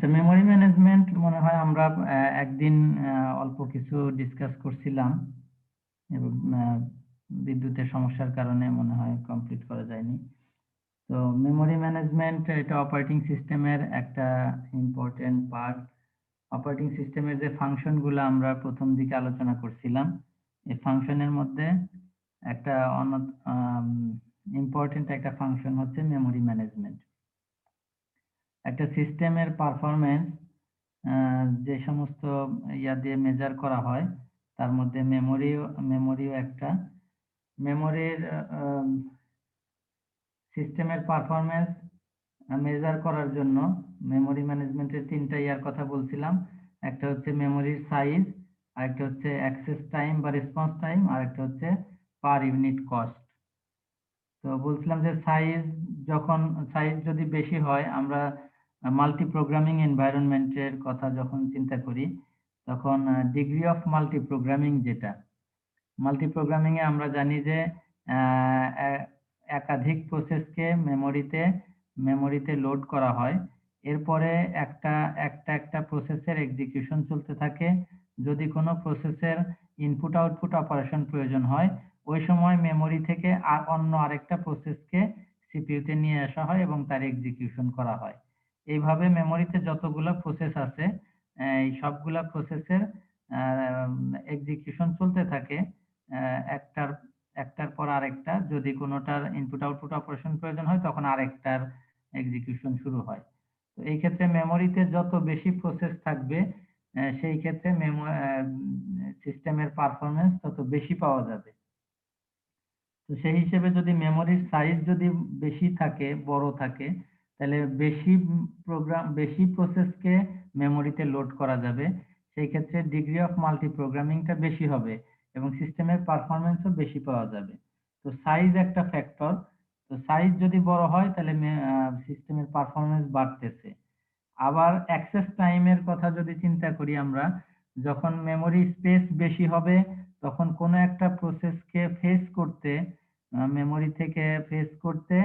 আচ্ছা, memory management মনে হয় আমরা একদিন অল্প কিছু ডিসকাস করছিলাম এবং বিদ্যুতের সমস্যার কারণে মনে হয় কমপ্লিট করা যায়নি। তো মেমোরি ম্যানেজমেন্ট এটা অপারেটিং সিস্টেমের একটা ইম্পর্টেন্ট পার্ট। অপারেটিং সিস্টেমের যে ফাংশনগুলো আমরা প্রথম দিকে আলোচনা করছিলাম, এই ফাংশনের মধ্যে একটা ইম্পর্টেন্ট একটা ফাংশন হচ্ছে মেমোরি ম্যানেজমেন্ট। একটা সিস্টেমের পারফরম্যান্স যে সমস্ত ইয়া দিয়ে মেজার করা হয়, তার মধ্যে মেমোরিও একটা। মেমোরির সিস্টেমের পারফরম্যান্স মেজার করার জন্য মেমোরি ম্যানেজমেন্টের ৩টা ইয়ার কথা বলছিলাম। একটা হচ্ছে মেমোরির সাইজ, আরেকটা হচ্ছে অ্যাক্সেস টাইম বা রেসপন্স টাইম, আরেকটা হচ্ছে পার ইউনিট কস্ট। তো বলছিলাম যে সাইজ যদি বেশি হয়, আমরা মাল্টি প্রোগ্রামিং এনভায়রনমেন্টের কথা যখন চিন্তা করি, তখন ডিগ্রি অফ মাল্টি প্রোগ্রামিং যেটা, মাল্টি প্রোগ্রামিং এ আমরা জানি যে একাধিক প্রসেসকে মেমোরিতে লোড করা হয়। এরপরে একটা একটা প্রসেসের এক্সিকিউশন চলতে থাকে। যদি কোনো প্রসেসের ইনপুট আউটপুট অপারেশন প্রয়োজন হয়, ওই সময় মেমোরি থেকে অন্য আরেকটা প্রসেসকে সিপিইউতে নিয়ে আসা হয় এবং তার এক্সিকিউশন করা হয়। এইভাবে মেমোরিতে যতগুলো প্রসেস আছে, এই সবগুলা প্রসেসের এক্সিকিউশন চলতে থাকে একটার একটার পর আরেকটা। যদি কোনোটার ইনপুট আউটপুট অপারেশন প্রয়োজন হয়, তখন আরেকটার এক্সিকিউশন শুরু হয়। তো এই ক্ষেত্রে মেমোরিতে যত বেশি প্রসেস থাকবে, সেই ক্ষেত্রে সিস্টেমের পারফরমেন্স তত বেশি পাওয়া যাবে। তো সেই হিসেবে যদি মেমোরির সাইজ যদি বেশি থাকে, বড় থাকে, তাহলে বেশি প্রসেসকে মেমোরিতে লোড করা যাবে। সেই ক্ষেত্রে ডিগ্রি অফ মাল্টি প্রোগ্রামিংটা বেশি হবে এবং সিস্টেমের পারফরমেন্সও বেশি পাওয়া যাবে। তো সাইজ একটা ফ্যাক্টর। তো সাইজ যদি বড় হয়, তাহলে সিস্টেমের পারফরমেন্স বাড়তেছে। আবার অ্যাক্সেস টাইমের কথা যদি চিন্তা করি আমরা, যখন মেমোরি স্পেস বেশি হবে, তখন কোনো একটা প্রসেসকে মেমোরি থেকে ফেস করতে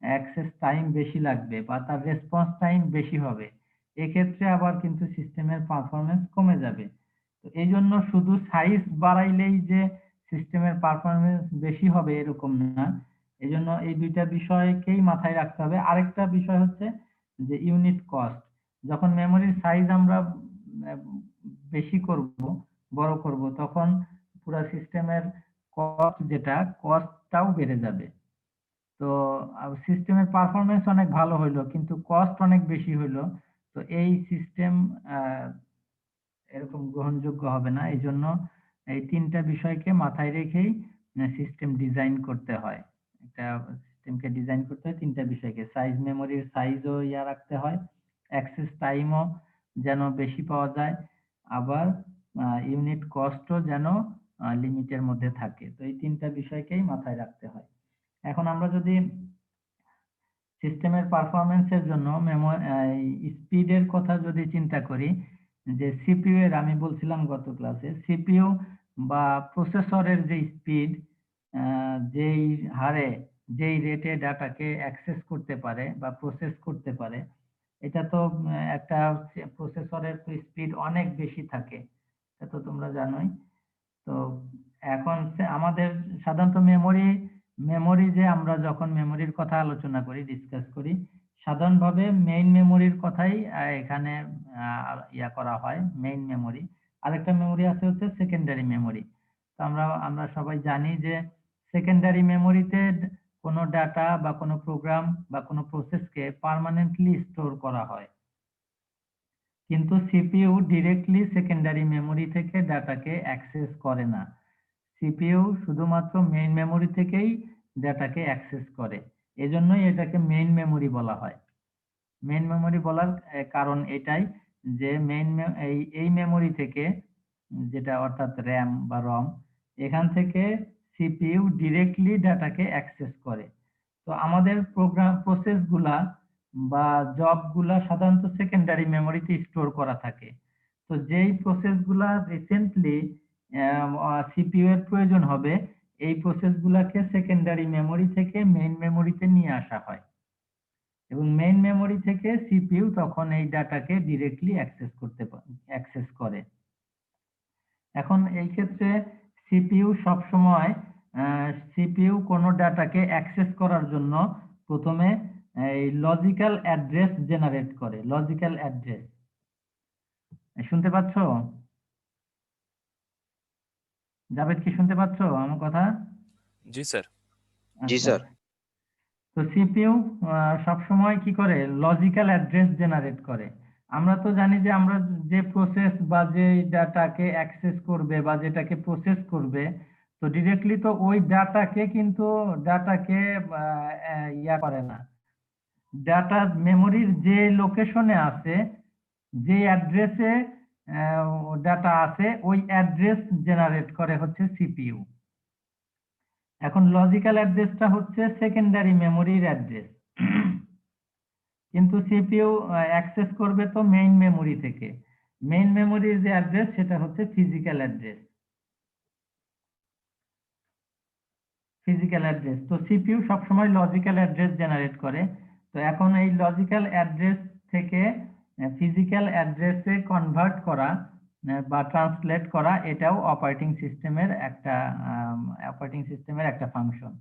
অ্যাক্সেস টাইম বেশি লাগবে বা তার রেসপন্স টাইম বেশি হবে। এক্ষেত্রে আবার কিন্তু সিস্টেমের পারফরমেন্স কমে যাবে। তো এই জন্য শুধু সাইজ বাড়াইলেই যে সিস্টেমের পারফরমেন্স বেশি হবে এরকম না। এই জন্য এই দুইটা বিষয়কেই মাথায় রাখতে হবে। আরেকটা বিষয় হচ্ছে যে ইউনিট কস্ট। যখন মেমোরির সাইজ আমরা বেশি করব, বড় করব, তখন পুরা সিস্টেমের কস্টটাও বেড়ে যাবে। তো সিস্টেমের পারফরমেন্স অনেক ভালো হইলো, কিন্তু কস্ট অনেক বেশি হইলো। তো এই সিস্টেম এরকম গ্রহণযোগ্য হবে না। এইজন্য এই ৩টা বিষয়কে মাথায় রেখেই সিস্টেম ডিজাইন করতে হয়। একটা সিস্টেমকে ডিজাইন করতে হয় ৩টা বিষয়কে। মেমোরির সাইজও রাখতে হয়। অ্যাক্সেস টাইমও যেন বেশি পাওয়া যায়। আবার ইউনিট কস্টও যেন লিমিটের মধ্যে থাকে। তো এই ৩টা বিষয়কেই মাথায় রাখতে হয়। এখন আমরা যদি সিস্টেমের পারফরম্যান্সের জন্য স্পিডের কথা যদি চিন্তা করি, যে সিপিইউ এর, আমি বলছিলাম গত ক্লাসে, সিপিইউ বা প্রসেসরের যে স্পিড, যেই হারে যেই রেটে ডাটাকে অ্যাক্সেস করতে পারে বা প্রসেস করতে পারে, এটা তো একটা প্রসেসরের তো স্পিড অনেক বেশি থাকে, এটা তো তোমরা জানোই। তো এখন আমাদের সাধারণত মেমোরি যে আমরা যখন মেমোরির কথা আলোচনা করি, ডিসকাস করি, সাধারণভাবে মেইন মেমোরির কথাই এখানে করা হয়, মেইন মেমোরি। আরেকটা মেমোরি আছে হচ্ছে সেকেন্ডারি মেমোরি। তো আমরা সবাই জানি যে সেকেন্ডারি মেমোরিতে কোনো ডাটা বা কোনো প্রোগ্রাম বা কোনো প্রসেসকে পার্মানেন্টলি স্টোর করা হয়, কিন্তু সিপিইউ ডিরেক্টলি সেকেন্ডারি মেমোরি থেকে ডাটাকে অ্যাক্সেস করে না। সিপিইউ শুধুমাত্র মেইন মেমোরি থেকেই ডাটাকে অ্যাক্সেস করে। এজন্যই এটাকে মেইন মেমোরি বলা হয়। মেইন মেমোরি বলার কারণ এটাই যে এই মেমোরি থেকে, যেটা অর্থাৎ র্যাম বা রম, এখান থেকে সিপিইউ ডিরেক্টলি ডাটাকে অ্যাক্সেস করে। তো আমাদের প্রসেসগুলা বা জবগুলা সাধারণত সেকেন্ডারি মেমোরিতে স্টোর করা থাকে। তো যেই প্রসেসগুলা রিসেন্টলি সিপিইউ এর প্রয়োজন হবে, এই প্রসেসগুলাকে সেকেন্ডারি মেমোরি থেকে মেইন মেমোরিতে নিয়ে আসা হয়। এবং মেইন মেমোরি থেকে সিপিইউ তখন এই ডাটাকে ডিরেক্টলি অ্যাক্সেস করে। এখন এই ক্ষেত্রে সিপিইউ সবসময় সিপিইউ কোনো ডাটাকে অ্যাক্সেস করার জন্য প্রথমে এই লজিক্যাল অ্যাড্রেস জেনারেট করে। লজিক্যাল অ্যাড্রেস শুনতে পাচ্ছ? জাভেদ কি শুনতে পাচ্ছ আমার কথা? জি স্যার। জি আচ্ছা, স্যার। তো সিপিইউ সবসময় কি করে লজিক্যাল অ্যাড্রেস জেনারেট করে। আমরা তো জানি যে আমরা যে প্রসেস বা যে ডাটাকে অ্যাক্সেস করবে বা যেটাকে প্রসেস করবে, তো ডিরেক্টলি তো ওই ডাটাকে ইয়া করে না। ডাটা মেমোরির যে লোকেশনে আছে, যে অ্যাড্রেসে ডাটা আছে, ওই অ্যাড্রেস জেনারেট করে হচ্ছে সিপিইউ। এখন লজিক্যাল অ্যাড্রেসটা হচ্ছে সেকেন্ডারি মেমোরির অ্যাড্রেস, কিন্তু সিপিইউ অ্যাক্সেস করবে তো মেইন মেমোরি থেকে। মেইন মেমোরির যে অ্যাড্রেস সেটা হচ্ছে ফিজিক্যাল অ্যাড্রেস। তো সিপিইউ সবসময় লজিক্যাল অ্যাড্রেস জেনারেট করে। তো এখন এই লজিক্যাল অ্যাড্রেস থেকে ফিজিক্যাল অ্যাড্রেসে কনভার্ট করা বা ট্রান্সলেট করা, এটাও অপারেটিং সিস্টেমের একটা ফাংশন।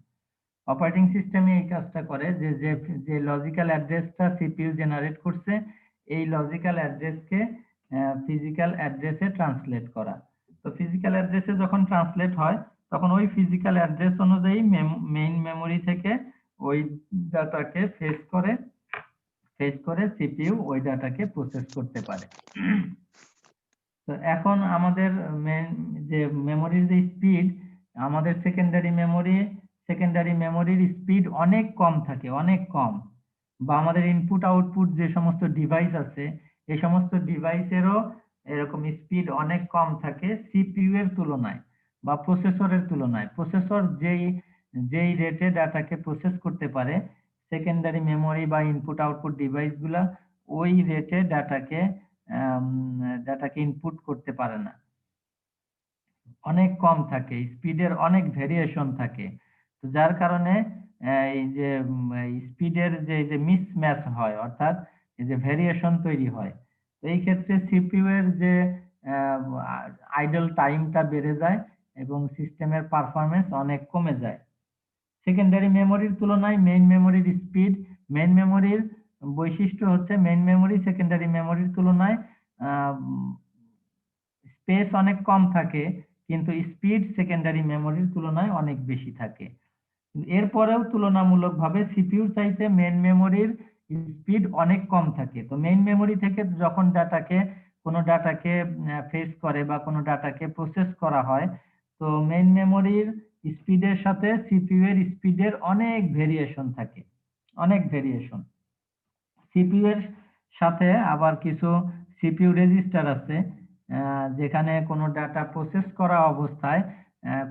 অপারেটিং সিস্টেমে এই কাজটা করে যে যে যে লজিক্যাল অ্যাড্রেসটা সিপিইউ জেনারেট করছে, এই লজিক্যাল অ্যাড্রেসকে ফিজিক্যাল অ্যাড্রেসে ট্রান্সলেট করা। তো ফিজিক্যাল অ্যাড্রেসে যখন ট্রান্সলেট হয়, তখন ওই ফিজিক্যাল অ্যাড্রেস অনুযায়ী মেইন মেমোরি থেকে ওই ডাটাকে ফেচ করে সিপিইউ ওই ডাটাকে প্রসেস করতে পারে। তো এখন আমাদের যে মেমোরির যে স্পিড, আমাদের সেকেন্ডারি মেমোরির স্পিড অনেক কম থাকে, অনেক কম। বা আমাদের ইনপুট আউটপুট যে সমস্ত ডিভাইস আছে, এই সমস্ত ডিভাইসেরও এরকম স্পিড অনেক কম থাকে সিপিইউ এর তুলনায় বা প্রসেসরের তুলনায়। প্রসেসর যেই রেটে ডাটাকে প্রসেস করতে পারে, সেকেন্ডারি মেমোরি বা ইনপুট আউটপুট ডিভাইসগুলা ওই রেটে ডাটাকে ইনপুট করতে পারে না, অনেক কম থাকে, স্পিডের অনেক ভেরিয়েশন থাকে। তো যার কারণে এই যে স্পিডের যে মিসম্যাচ হয়, অর্থাৎ এই যে ভেরিয়েশন তৈরি হয়, তো এই ক্ষেত্রে সিপিইউ এর যে আইডল টাইমটা বেড়ে যায় এবং সিস্টেমের পারফরমেন্স অনেক কমে যায়। সেকেন্ডারি মেমোরির তুলনায় মেইন মেমোরির বৈশিষ্ট্য হচ্ছে মেইন মেমোরি সেকেন্ডারি মেমোরির তুলনায় স্পেস অনেক কম থাকে, কিন্তু স্পিড সেকেন্ডারি মেমোরির তুলনায় অনেক বেশি থাকে। এরপরেও তুলনামূলকভাবে সিপিইউর চাইতে মেইন মেমোরির স্পিড অনেক কম থাকে। তো মেইন মেমোরি থেকে যখন কোনো ডাটাকে ফেচ করে বা কোনো ডাটাকে প্রসেস করা হয়, তো মেইন মেমোরির স্পিডের সাথে সিপিইউ এর স্পিডের অনেক ভেরিয়েশন থাকে, অনেক ভেরিয়েশন। সিপিইউ এর সাথে আবার কিছু সিপিইউ রেজিস্টার আছে, যেখানে কোনো ডাটা প্রসেস করা অবস্থায়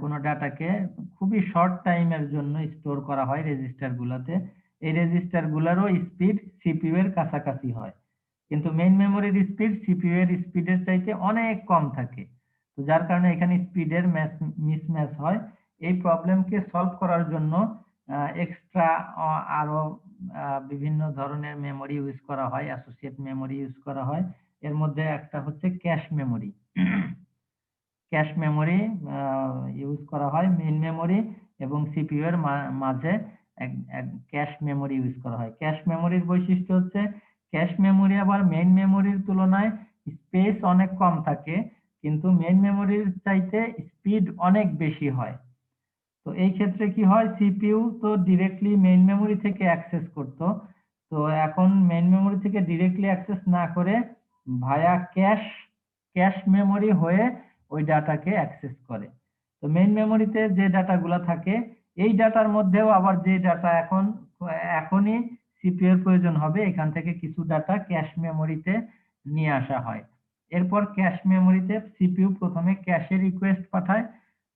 কোনো ডাটাকে খুবই শর্ট টাইমের জন্য স্টোর করা হয় রেজিস্টার গুলাতে। এই রেজিস্টার গুলারও স্পিড সিপিইউ এর কাছাকাছি হয়, কিন্তু মেইন মেমোরির স্পিড সিপিইউ এর স্পিডের চাইতে অনেক কম থাকে। তো যার কারণে এখানে স্পিডের মিসম্যাচ হয়। এই প্রবলেমকে সলভ করার জন্য এক্সট্রা আরো বিভিন্ন ধরনের মেমোরি ইউজ করা হয়, অ্যাসোসিয়েট মেমোরি ইউজ করা হয়। এর মধ্যে একটা হচ্ছে cache memory. Cache memory use করা হয় মেইন মেমোরি এবং সিপিইউ এর মাঝে ক্যাশ মেমোরি ইউজ করা হয়। ক্যাশ মেমোরির বৈশিষ্ট্য হচ্ছে ক্যাশ মেমোরি আবার মেইন মেমোরির তুলনায় স্পেস অনেক কম থাকে, কিন্তু মেইন মেমোরির চাইতে স্পিড অনেক বেশি হয়। তো এই ক্ষেত্রে কি হয়, সিপিইউ তো ডিরেক্টলি মেইন মেমোরি থেকে অ্যাক্সেস করত, তো এখন মেইন মেমোরি থেকে ডিরেক্টলি অ্যাক্সেস না করে ভায়া ক্যাশ মেমোরি হয়ে ওই ডাটাকে অ্যাক্সেস করে। তো মেইন মেমোরিতে যে ডাটাগুলা থাকে, এই ডাটার মধ্যেও আবার যে ডাটা এখনই সিপিইউ এর প্রয়োজন হবে, এখান থেকে কিছু ডাটা ক্যাশ মেমোরিতে নিয়ে আসা হয়। এরপর ক্যাশ মেমোরিতে সিপিইউ প্রথমে ক্যাশে রিকোয়েস্ট পাঠায়।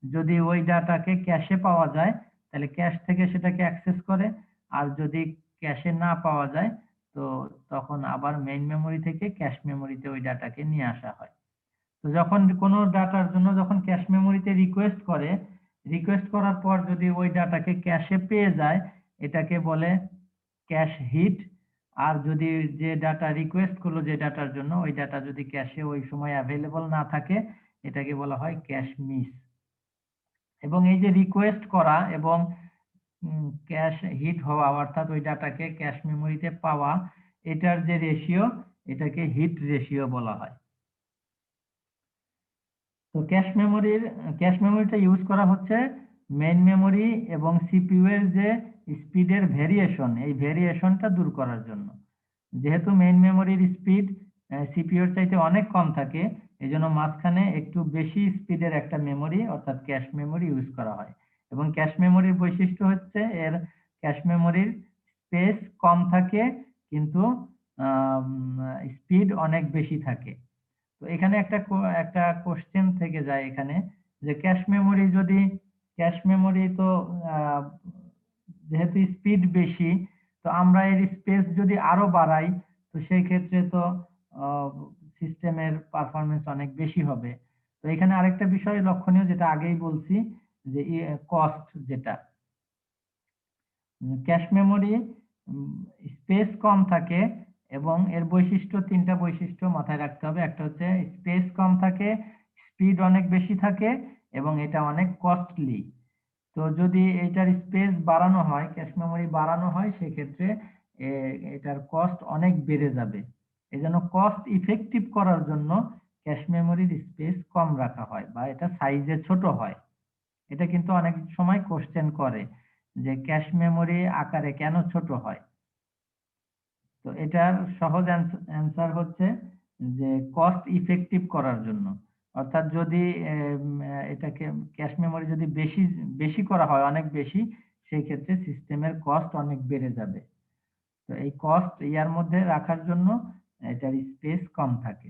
যদি ওই ডাটাকে ক্যাশে পাওয়া যায়, তাহলে ক্যাশ থেকে সেটাকে অ্যাক্সেস করে। আর যদি ক্যাশে না পাওয়া যায়, তো তখন আবার মেইন মেমোরি থেকে ক্যাশ মেমোরিতে ওই ডাটাকে নিয়ে আসা হয়। তো যখন কোনো ডাটার জন্য যখন ক্যাশ মেমোরিতে রিকোয়েস্ট করার পর যদি ওই ডাটাকে ক্যাশে পেয়ে যায়, এটাকে বলে ক্যাশ হিট। আর যদি যে ডাটা রিকোয়েস্ট করলো যে ডাটার জন্য ওই ডাটা যদি ক্যাশে ওই সময় অ্যাভেলেবল না থাকে এটাকে বলা হয় ক্যাশ মিস। এবং এই যে রিকোয়েস্ট করা এবং ক্যাশ হিট হওয়া অর্থাৎ ওই ডাটাকে ক্যাশ মেমোরিতে পাওয়া এটার যে রেশিও এটাকে হিট রেশিও বলা হয়। তো ক্যাশ মেমোরিটা ইউজ করা হচ্ছে মেইন মেমোরি এবং সিপিইউ এর যে স্পিডের ভেরিয়েশন এই ভেরিয়েশনটা দূর করার জন্য। যেহেতু মেইন মেমোরির স্পিড সিপিইউ এর চাইতে অনেক কম থাকে এজন্য মাঝখানে একটু বেশি স্পিডের একটা মেমোরি অর্থাৎ ক্যাশ মেমোরি ইউজ করা হয়। এবং ক্যাশ মেমোরির বৈশিষ্ট্য হচ্ছে এর ক্যাশ মেমোরির স্পেস কম থাকে কিন্তু স্পিড অনেক বেশি থাকে। তো এখানে একটা কোশ্চেন থেকে যায় এখানে যে ক্যাশ মেমোরি তো আহ, যেহেতু স্পিড বেশি তো আমরা এর স্পেস যদি আরো বাড়াই তো সেই ক্ষেত্রে তো সিস্টেমের পারফরমেন্স অনেক বেশি হবে। তো এখানে আরেকটা বিষয় লক্ষণীয় যেটা আগেই বলছি যে কস্ট যেটা ক্যাশ মেমোরি স্পেস কম থাকে এবং এর তিনটা বৈশিষ্ট্য মাথায় রাখতে হবে। একটা হচ্ছে স্পেস কম থাকে, স্পিড অনেক বেশি থাকে এবং এটা অনেক কস্টলি। তো যদি এটার স্পেস বাড়ানো হয় ক্যাশ মেমোরি বাড়ানো হয় সেক্ষেত্রে এটার কস্ট অনেক বেড়ে যাবে। এজন্য কস্ট ইফেক্টিভ করার জন্য ক্যাশ মেমোরির স্পেস কম রাখা হয় বা এটা সাইজে ছোট হয়। এটা কিন্তু অনেক সময় কোশ্চেন করে যে ক্যাশ মেমোরি আকারে কেন ছোট হয়। তো এটার সহজ অ্যান্সার হচ্ছে যে কস্ট ইফেক্টিভ করার জন্য। অর্থাৎ যদি এটাকে ক্যাশ মেমোরি যদি বেশি বেশি করা হয় অনেক বেশি সেই ক্ষেত্রে সিস্টেমের কস্ট অনেক বেড়ে যাবে। তো এই কস্ট ইয়ার মধ্যে রাখার জন্য এটার স্পেস কম থাকে।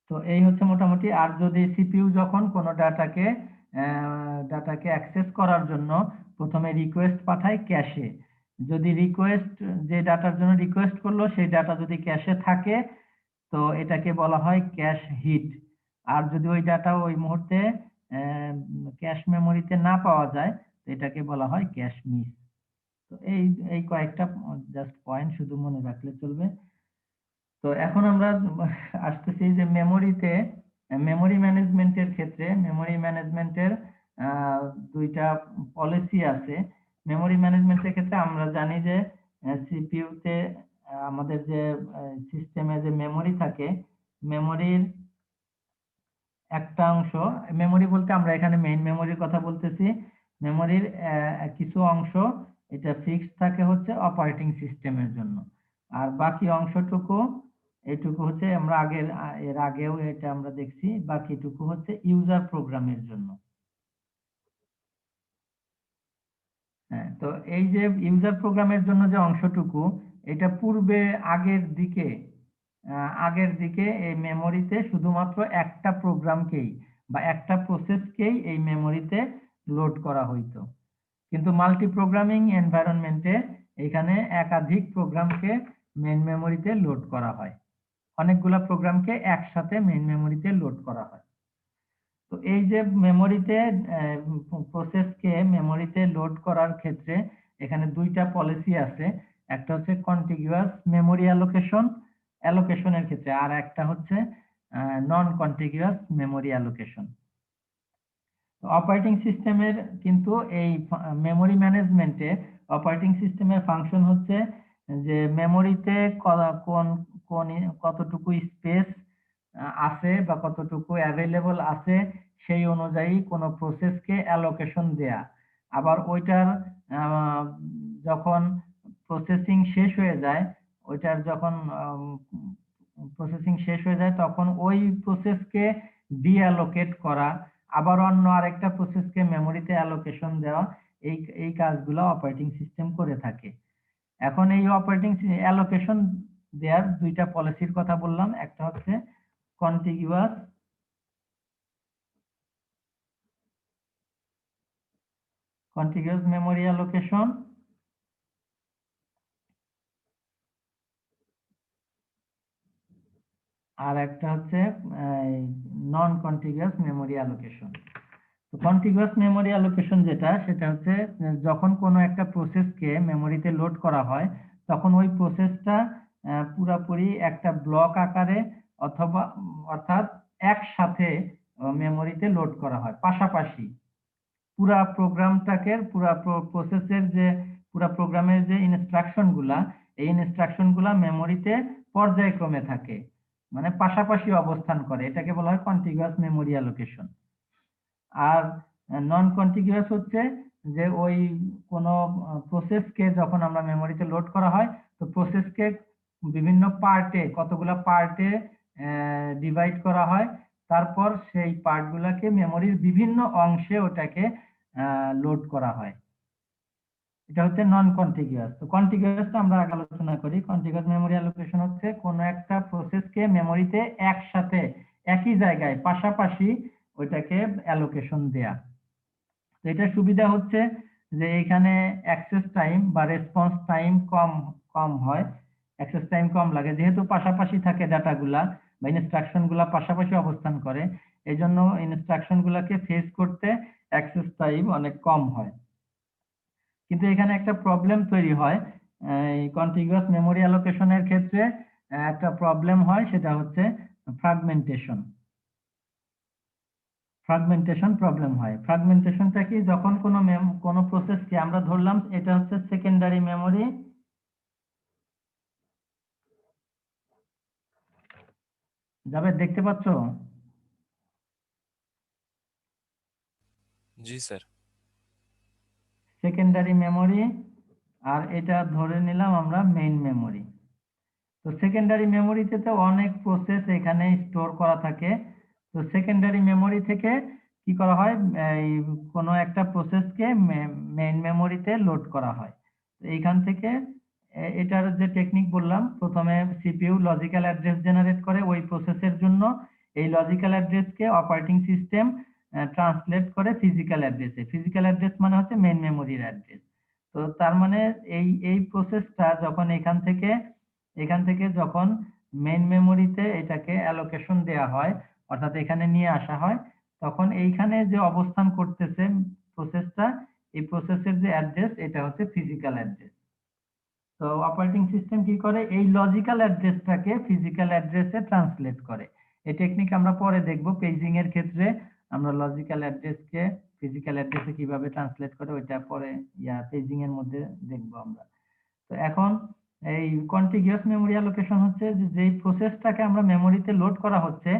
তো এই হচ্ছে মোটামুটি। আর যদি সিপিইউ যখন কোনো ডাটাকে অ্যাক্সেস করার জন্য প্রথমে রিকোয়েস্ট পাঠায় ক্যাশে, যদি যে ডাটার জন্য রিকোয়েস্ট করলো সেই ডাটা যদি ক্যাশে থাকে তো এটাকে বলা হয় ক্যাশ হিট। আর যদি ওই ডাটা ওই মুহূর্তে ক্যাশ মেমোরিতে না পাওয়া যায় তো এটাকে বলা হয় ক্যাশ মিস। তো এই এই কয়েকটা জাস্ট পয়েন্ট শুধু মনে রাখলে চলবে। তো এখন আমরা আসতেছি যে মেমোরি ম্যানেজমেন্টের ক্ষেত্রে মেমোরি ম্যানেজমেন্টের দুইটা পলিসি আছে। মেমোরি ম্যানেজমেন্টের ক্ষেত্রে আমরা জানি যে সিপিইউ তে আমাদের যে সিস্টেমে যে মেমোরি থাকে মেমোরির একটা অংশ, মেমোরি বলতে আমরা এখানে মেইন মেমোরির কথা বলতেছি। মেমোরির কিছু অংশ এটা ফিক্সড থাকে হচ্ছে অপারেটিং সিস্টেমের জন্য। আর বাকি অংশটুকু এটুকু হচ্ছে আমরা এর আগেও এটা আমরা দেখছি বাকিটুকু হচ্ছে ইউজার প্রোগ্রামের জন্য। হ্যাঁ, তো এই যে ইউজার প্রোগ্রামের জন্য যে অংশটুকু এটা পূর্বে আগের দিকে এই মেমোরিতে শুধুমাত্র একটা প্রোগ্রামকেই বা একটা প্রসেসকেই এই মেমোরিতে লোড করা হইতো। কিন্তু মাল্টি প্রোগ্রামিং এনভায়রনমেন্টে এখানে একাধিক প্রোগ্রামকে মেইন মেমোরিতে লোড করা হয়। অনেকগুলা প্রোগ্রামকে একসাথে মেইন মেমোরিতে লোড করা হয়। তো এই যে প্রসেসকে মেমোরিতে লোড করার ক্ষেত্রে এখানে দুইটা পলিসি আছে। একটা হচ্ছে কন্টিগুয়াস মেমোরি অ্যালোকেশনের ক্ষেত্রে আর একটা হচ্ছে নন কন্টিগুয়াস মেমোরি অ্যালোকেশন। অপারেটিং সিস্টেমের কিন্তু এই মেমোরি ম্যানেজমেন্টে অপারেটিং সিস্টেমের ফাংশন হচ্ছে যে মেমোরিতে কোন কোন কতটুকু স্পেস আছে বা কতটুকু অ্যাভেলেবল আছে সেই অনুযায়ী কোনো প্রসেসকে অ্যালোকেশন দেয়া। আবার ওইটার যখন প্রসেসিং শেষ হয়ে যায় ওইটার যখন প্রসেসিং শেষ হয়ে যায় তখন ওই প্রসেসকে ডিঅ্যালোকেট করা, আবার অন্য আরেকটা প্রসেসকে মেমোরিতে অ্যালোকেশন দেওয়া, এই কাজগুলো অপারেটিং সিস্টেম করে থাকে। এখন এই অপারেটিং অ্যালোকেশন দেওয়ার দুইটা পলিসির কথা বললাম, একটা হচ্ছে কন্টিগুয়াস মেমোরি অ্যালোকেশন আর একটা হচ্ছে নন কন্টিগুয়াস মেমোরি অ্যালোকেশন। তো কন্টিগুয়াস মেমোরি অ্যালোকেশন যেটা সেটা হচ্ছে যখন কোনো একটা প্রসেসকে মেমোরিতে লোড করা হয় তখন ওই প্রসেসটা পুরাপুরি একটা ব্লক আকারে অথবা অর্থাৎ একসাথে মেমোরিতে লোড করা হয় পাশাপাশি। পুরা প্রোগ্রামটাকে প্রসেসের যে পুরা প্রোগ্রামের যে ইনস্ট্রাকশনগুলা, এই ইনস্ট্রাকশনগুলা মেমোরিতে পর্যায়ক্রমে থাকে, মানে পাশাপাশি অবস্থান করে। এটাকে বলা হয় কন্টিগুয়াস মেমোরি অ্যালোকেশন। আর নন কন্টিগুয়াস হচ্ছে যে ওই কোনো প্রসেসকে যখন আমরা মেমোরিতে লোড করা হয়, তো প্রসেসকে বিভিন্ন পার্টে, কতগুলা পার্টে ডিভাইড করা হয়। তারপর সেই পার্টগুলাকে মেমোরির বিভিন্ন অংশে ওটাকে লোড করা হয়। এটা হচ্ছে নন কন্টিগুয়াস। তো কন্টিগুয়াসটা আমরা আগে আলোচনা করি। কন্টিগুয়াস মেমোরি অ্যালোকেশন হচ্ছে কোনো একটা প্রসেসকে মেমোরিতে একসাথে একই জায়গায় পাশাপাশি ওইটাকে অ্যালোকেশন দেয়া। তো এটার সুবিধা হচ্ছে যে এখানে অ্যাক্সেস টাইম বা রেসপন্স টাইম কম হয়, অ্যাক্সেস টাইম কম লাগে, যেহেতু পাশাপাশি থাকে ডাটাগুলা বা ইনস্ট্রাকশন গুলা পাশাপাশি অবস্থান করে, এই জন্য ইনস্ট্রাকশন গুলাকে ফেস করতে অ্যাক্সেস টাইম অনেক কম হয়। কিন্তু এখানে একটা প্রবলেম তৈরি হয়, এই কন্টিগুয়াস মেমোরি অ্যালোকেশনের ক্ষেত্রে একটা প্রবলেম হয়, সেটা হচ্ছে ফ্র্যাগমেন্টেশন। ফ্র্যাগমেন্টেশন প্রবলেম হয়। ফ্র্যাগমেন্টেশনটা কি, যখন কোনো প্রসেসকে আমরা ধরলাম এটা হচ্ছে সেকেন্ডারি মেমোরি, যাবে দেখতে পাচ্ছ? জি স্যার। সেকেন্ডারি মেমোরি, আর এটা ধরে নিলাম আমরা মেইন মেমোরি। তো সেকেন্ডারি মেমোরিতে তো অনেক প্রসেস এখানে স্টোর করা থাকে। তো সেকেন্ডারি মেমোরি থেকে কি করা হয়, এই কোনো একটা প্রসেসকে মেইন মেমোরিতে লোড করা হয়। তো এইখান থেকে এটার যে টেকনিক বললাম, প্রথমে সিপিইউ লজিক্যাল অ্যাড্রেস জেনারেট করে ওই প্রসেসের জন্য। এই লজিক্যাল অ্যাড্রেসকে অপারেটিং সিস্টেম ট্রান্সলেট করে ফিজিক্যাল অ্যাড্রেসে। ফিজিক্যাল অ্যাড্রেস মানে হচ্ছে মেইন মেমোরির অ্যাড্রেস। তো তার মানে এই প্রসেসটা যখন এখান থেকে যখন মেইন মেমোরিতে এটাকে অ্যালোকেশন দেয়া হয়, অর্থাৎ এখানে নিয়ে আসা হয়, তখন এইখানে যে অবস্থান করতেছে প্রসেসটা, এই প্রসেসের যে অ্যাড্রেস এটা হচ্ছে ফিজিক্যাল অ্যাড্রেস। তো অপারেটিং সিস্টেম কি করে, এই লজিক্যাল অ্যাড্রেসটাকে ফিজিক্যাল অ্যাড্রেসে ট্রান্সলেট করে। এই টেকনিক আমরা পরে দেখব, পেজিং এর ক্ষেত্রে আমরা লজিক্যাল অ্যাড্রেসকে ফিজিক্যাল অ্যাড্রেসে কিভাবে ট্রান্সলেট করে ওইটা পরে পেজিং এর মধ্যে দেখব আমরা। তো এখন এই কন্টিগুয়াস মেমোরি অ্যালোকেশন হচ্ছে যে যেই প্রসেসটাকে আমরা মেমোরিতে লোড করা হচ্ছে,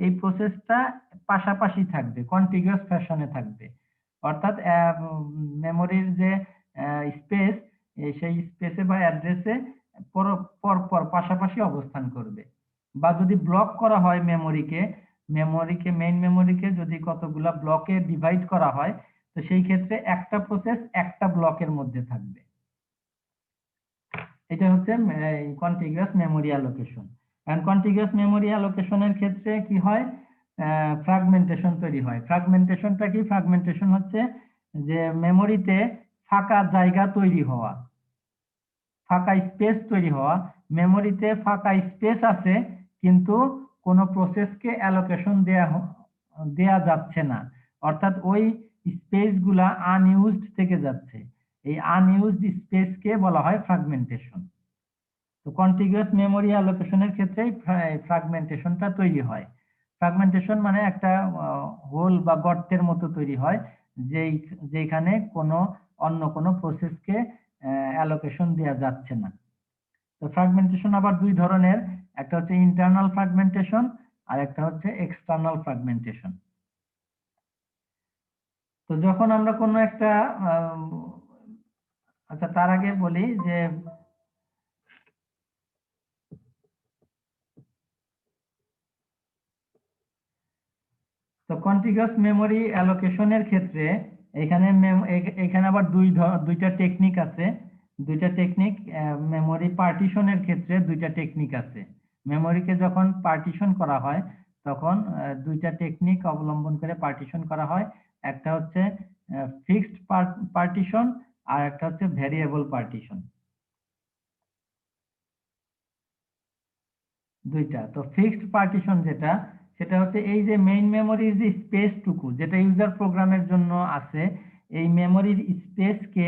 এই প্রসেসটা পাশাপাশি থাকবে, কন্টিগুয়াস ফ্যাশনে থাকবে। অর্থাৎ মেমোরির যে স্পেস, সেই স্পেসে বা অ্যাড্রেসে পরপর পাশাপাশি অবস্থান করবে। বা যদি ব্লক করা হয় মেইন মেমোরিকে যদি কতগুলা ব্লকে ডিভাইড করা হয়, তো সেই ক্ষেত্রে একটা প্রসেস একটা ব্লকের মধ্যে থাকবে। এটা হচ্ছে contiguous memory allocation. And contiguous memory অ্যালোকেশনের ক্ষেত্রে কি হয়, ফ্র্যাগমেন্টেশন তৈরি হয়। ফ্র্যাগমেন্টেশনটা কি, ফ্র্যাগমেন্টেশন হচ্ছে যে মেমোরিতে ফাঁকা জায়গা তৈরি হওয়া, ফাঁকা স্পেস তৈরি হওয়া। মেমোরিতে ফাঁকা স্পেস আছে, কিন্তু কোনো প্রসেসকে অ্যালোকেশন দেয়া যাচ্ছে না, অর্থাৎ ওই স্পেস গুলা আনইউজড থেকে যাচ্ছে। এই আনইউজড স্পেসকে বলা হয় ফ্র্যাগমেন্টেশন। তো কন্টিগুয়াস মেমোরি অ্যালোকেশনের ক্ষেত্রে ফ্র্যাগমেন্টেশনটা তৈরি হয়। ফ্র্যাগমেন্টেশন মানে একটা হোল বা গর্তের মতো তৈরি হয়, যেখানে অন্য কোনো প্রসেসকে অ্যালোকেশন দেওয়া যাচ্ছে না। তো ফ্র্যাগমেন্টেশন আবার দুই ধরনের, একটা হচ্ছে ইন্টারনাল ফ্র্যাগমেন্টেশন আর একটা হচ্ছে এক্সটার্নাল ফ্র্যাগমেন্টেশন। তো যখন আমরা কোনো একটা আচ্ছা, তার আগে বলি যে তো কন্টিগুয়াস মেমোরি অ্যালোকেশনের ক্ষেত্রে এখানে আবার দুইটা টেকনিক আছে। দুইটা টেকনিক, মেমোরি পার্টিশনের ক্ষেত্রে দুইটা টেকনিক আছে। মেমোরিকে যখন পার্টিশন করা হয়, তখন দুইটা টেকনিক অবলম্বন করে পার্টিশন করা হয়। একটা হচ্ছে ফিক্সড পার্টিশন, আর একটা হচ্ছে ভ্যারিয়েবল পার্টিশন। দুইটা। তো ফিক্সড পার্টিশন যেটা, সেটা হচ্ছে এই যে মেইন মেমোরির যে স্পেসটুকু যেটা ইউজার প্রোগ্রামের জন্য আছে, এই মেমোরির স্পেসকে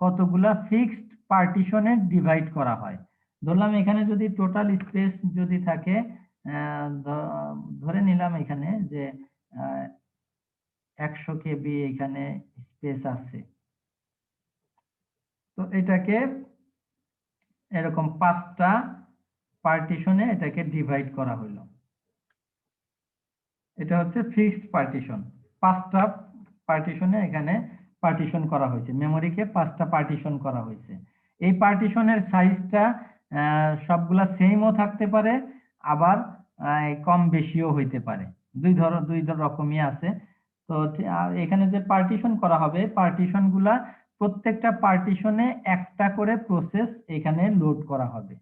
কতগুলা ফিক্সড পার্টিশনে ডিভাইড করা হয়। ধরলাম এখানে যদি টোটাল স্পেস যদি থাকে, ধরে নিলাম এখানে যে 100 কেবি এখানে স্পেস আছে, তো এটাকে এরকম 5টা পার্টিশনে এটাকে ডিভাইড করা হলো। এটা হচ্ছে ফিক্সড পার্টিশন। 5টা পার্টিশনে এখানে পার্টিশন করা হয়েছে, মেমোরিকে 5টা পার্টিশন করা হয়েছে। এই পার্টিশনের সাইজটা সবগুলা সেমও থাকতে পারে, আবার কম বেশিও হইতে পারে। দুই রকমই আছে। তো এখানে যে পার্টিশন করা হবে, পার্টিশনগুলা প্রত্যেকটা পার্টিশনে একটা করে প্রসেস এখানে লোড করা হবে।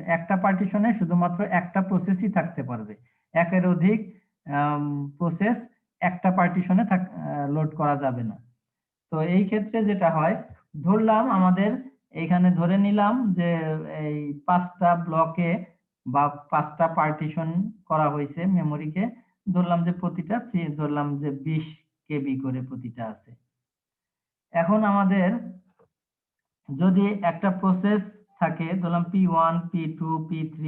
একটা পার্টিশনে শুধুমাত্র একটা প্রসেসই থাকতে পারবে, একের অধিক প্রসেস একটা পার্টিশনে লোড করা যাবে না। তো এই ক্ষেত্রে যেটা হয়, ধরলাম আমাদের এখানে ধরে নিলাম যে এই 5টা ব্লকে বা 5টা পার্টিশন করা হয়েছে মেমোরিকে, ধরলাম যে প্রতিটা ধরলাম যে 20 কেবি করে প্রতিটা আছে। এখন আমাদের যদি একটা প্রসেস থাকে, ধরলাম P1 P2 P3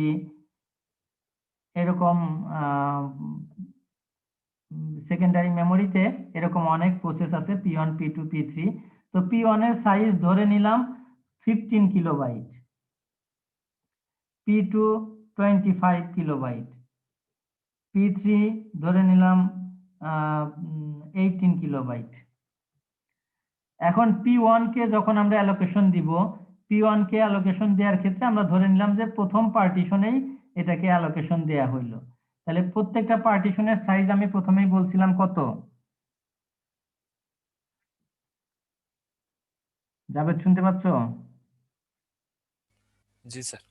এরকম সেকেন্ডারি মেমোরিতে এরকম অনেক প্রসেস আছে, P1 P2 P3। তো P1 এর সাইজ ধরে নিলাম 15 কিলোবাইট, P2 25 কিলোবাইট, P3 ধরে নিলাম 18 কিলোবাইট। এখন P1 কে যখন আমরা অ্যালোকেশন দিব, P1 কে অ্যালোকেশন দেওয়ার ক্ষেত্রে আমরা ধরে নিলাম যে প্রথম পার্টিশনেই এটাকে অ্যালোকেশন দেয়া হইলো। তাহলে প্রত্যেকটা পার্টিশনের সাইজ আমি প্রথমেই বলছিলাম কত? জাভেদ শুনতে পাচ্ছ? জি স্যার।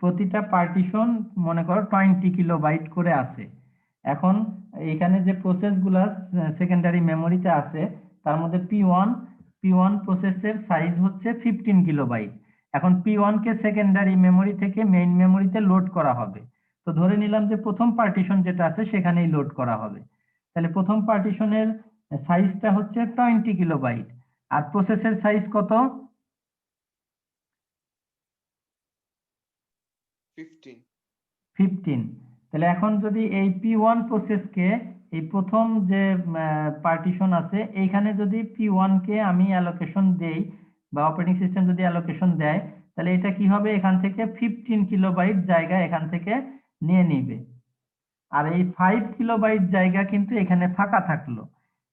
প্রতিটা পার্টিশন মনে করো 20 কিলোবাইট করে আছে। এখন এখানে যে প্রসেসগুলা সেকেন্ডারি মেমোরিতে আছে, তার মধ্যে P1 প্রসেসের সাইজ হচ্ছে 15 কিলোবাইট। এখন P1 কে সেকেন্ডারি মেমোরি থেকে মেইন মেমোরিতে লোড করা হবে। তো ধরে নিলাম যে প্রথম পার্টিশন যেটা আছে সেখানেই লোড করা হবে। তাহলে প্রথম পার্টিশনের সাইজটা হচ্ছে 20 কিলোবাইট, আর প্রসেসের সাইজ কত? 15। তাহলে এখন যদি এই P1 প্রসেসকে এই প্রথম যে পার্টিশন আছে এইখানে যদি P1 কে আমি অ্যালোকেশন দেই বা অপারেটিং সিস্টেম যদি অ্যালোকেশন দেয়, তাহলে এটা কি হবে, এখান থেকে 15 কিলোবাইট জায়গা এখান থেকে নিয়ে নিবে, আর এই 5 কিলোবাইট জায়গা কিন্তু এখানে ফাঁকা থাকলো।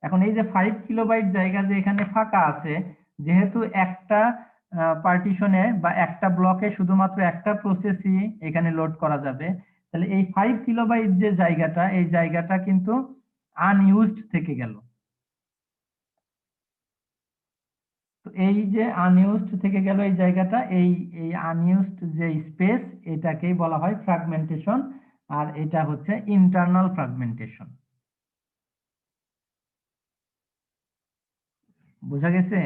এখন এই যে 5 কিলোবাইট জায়গা যে এখানে ফাঁকা আছে, যেহেতু একটা পার্টিশনে বা একটা ব্লকে শুধুমাত্র একটা প্রসেসই এখানে লোড করা যাবে, তাহলে এই 5 কিলোবাইট যে জায়গাটা, এই জায়গাটা কিন্তু আনইউজড থেকে গেল। তো এই যে আনইউজড থেকে গেল এই জায়গাটা, এই আনইউজড যে স্পেস, এটাকেই বলা হয় ফ্র্যাগমেন্টেশন, আর এটা হচ্ছে ইন্টারনাল ফ্র্যাগমেন্টেশন। বোঝা গেছে?